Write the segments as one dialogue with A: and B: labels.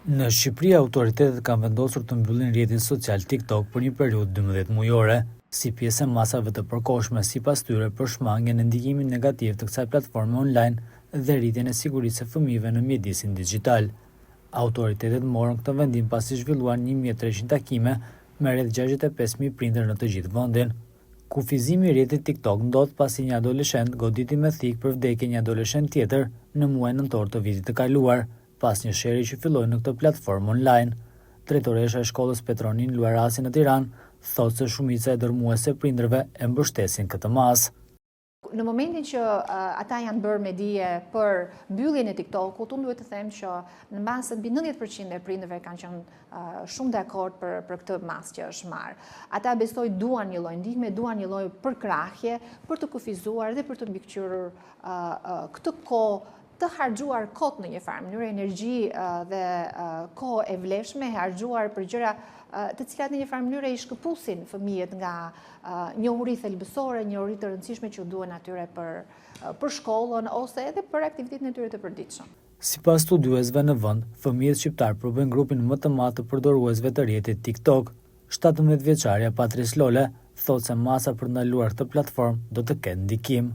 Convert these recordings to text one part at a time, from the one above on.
A: Në Shqipëri, autoritetet kanë vendosur të mbyllin rrjetin social TikTok për një periudhë 12 mujore, si pjesë e masave të përkohshme, sipas tyre për shmangjen e ndikimit negativ të kësaj platforme online dhe rritjen e sigurisë së fëmijëve në mjedisin digjital. Autoritetet morën këtë vendim pasi zhvilluan 1300 takime me rreth 65.000 prindër në të gjithë vendin. Kufizimi i rrjetit TikTok ndodh pasi një adoleshent goditi me thikë për vdekjen e një adoleshent tjetër në muajin nëntor të vitit të kaluar, pas një sheri që filloi në këtë platformë online. Drejtoresha e shkollës Petronin Luarasi në Tiranë thotë se shumica e dërmuese prindërve e mbështesin këtë masë.
B: Në momentin që ata janë bërë me dije për mbylljen e TikTokut, unë duhet të them që në masë mbi 90% e prindërve kanë qenë shumë dakord për këtë masë që është marrë. Ata besoj duan një lloj ndihme, duan një lloj përkrahje për të kufizuar dhe për të mbikëqyrur këtë kohë të harxuar kot në një farë mënyrë, energji dhe kohë e vlefshme harxuar për gjëra të cilat në një farë mënyrë i shkëpusin fëmijët nga njohuri thelbësore, njohuri të rëndësishme që duhen atyre për shkollën ose edhe për aktivitetin e tyre të përditshëm.
A: Sipas studiuesve në vend, fëmijët shqiptar provojnë grupin më të madh të përdoruesve të rrjetit TikTok. 17 vjeçaria Patrice Lole thotë se masa për ndaluar këtë platformë do të ketë ndikim.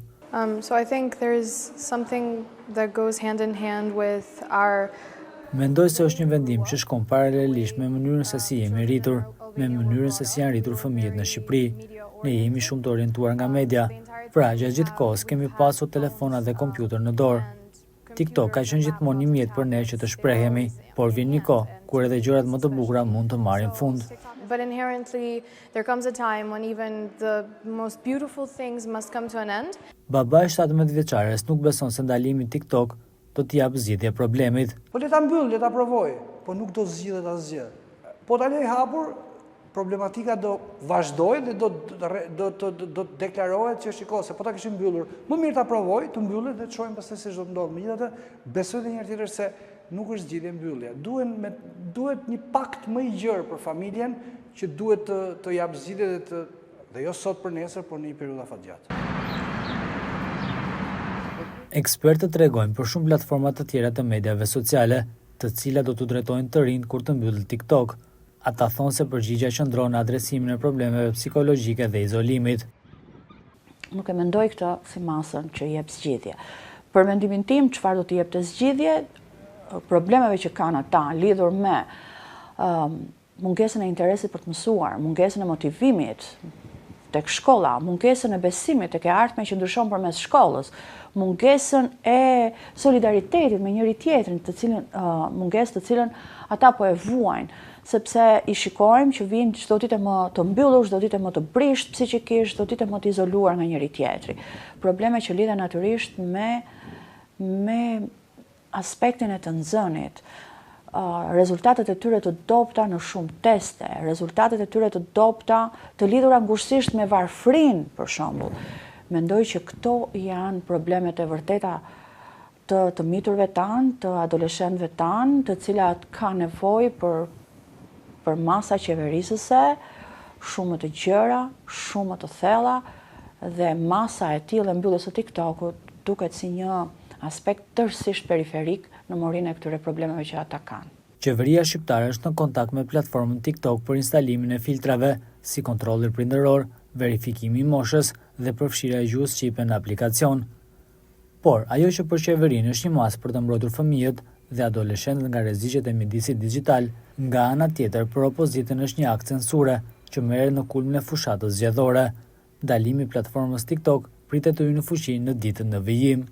C: So I think there's something that goes hand in hand with our.
A: Mendoj se është një vendim që shkon paralelisht me mënyrën se si jemi rritur, me mënyrën se si janë rritur fëmijët në Shqipëri. Ne jemi shumë të orientuar nga media, pra gjatë gjithë kohës kemi pasur telefona dhe kompjuter në dorë. TikTok ka qenë gjithmonë një mjet për ne që të shprehemi, por vjen një kohë kur edhe gjërat më të bukura mund të marrin fund.
C: But inherently there comes a time when even the most beautiful things must come to an end.
A: Baba e 17 vjeçares nuk beson se ndalimi TikTok do t'i jap zgjidhje problemit.
D: Po le ta mbyll, le ta provoj, po nuk do zgjidhet asgjë. Po ta lej hapur, problematika do vazhdojë dhe do deklarohet që shiko se po ta kishim mbyllur. Më mirë ta provoj, të mbyllet dhe të shohim pastaj se ç'do të ndodhë. Megjithatë, besoj edhe një herë tjetër se nuk është zgjidhje mbyllje. Duhet një pakt më i gjerë për familjen që duhet të jap zgjidhje dhe jo sot për nesër, por në një periudhë afatgjatë.
A: Ekspertët tregojnë për shumë platforma të tjera të mediave sociale, të cilat do të drejtojnë të rinj kur të mbyllet TikTok. Ata thonë se përgjigjja qëndron në adresimin e problemeve psikologjike dhe izolimit.
E: Nuk e mendoj këtë si masën që jep zgjidhje. Për mendimin tim, çfarë do të jep të zgjidhje, problemeve që kanë ata lidhur me mungesën e interesit për të mësuar, mungesën e motivimit tek shkolla, mungesën e besimit tek e ardhmja që ndryshon përmes shkollës, mungesën e solidaritetit me njëri tjetrin, mungesë të cilën ata po e vuajnë, sepse i shikojmë që vinë çdo ditë më të mbyllur, çdo ditë më të prisht psiqikisht, çdo ditë më të izoluar nga njëri tjetri. Probleme që lidhen natyrisht me aspektin e të nxënit, rezultatet e tyre të dobta në shumë teste, rezultatet e tyre të dobta të lidhura ngushësisht me varfrinë, për shembull. Mendoj që këto janë problemet e vërteta të miturve tanë, të adoleshentëve tanë, të cilat ka nevojë për masa qeverisëse, shumë të gjëra, shumë të thella, dhe masa e tillë e mbylljes së TikTokut duket si një aspekt tërësisht periferik në morinë e këtyre problemeve që ata kanë.
A: Qeveria shqiptare është në kontakt me platformën TikTok për instalimin e filtrave, si kontrolli prindëror, verifikimi i moshës dhe përfshirja e gjuhës shqipe në aplikacion. Por, ajo që për qeverinë është një masë për të mbrojtur fëmijët dhe adoleshentët nga rreziqet e mjedisit digjital, nga ana tjetër për opozitën është një akt censure që merret në kulmin e fushatës zgjedhore. Ndalimi i platformës TikTok pritet të hyjë në fuqi në ditën në vijim.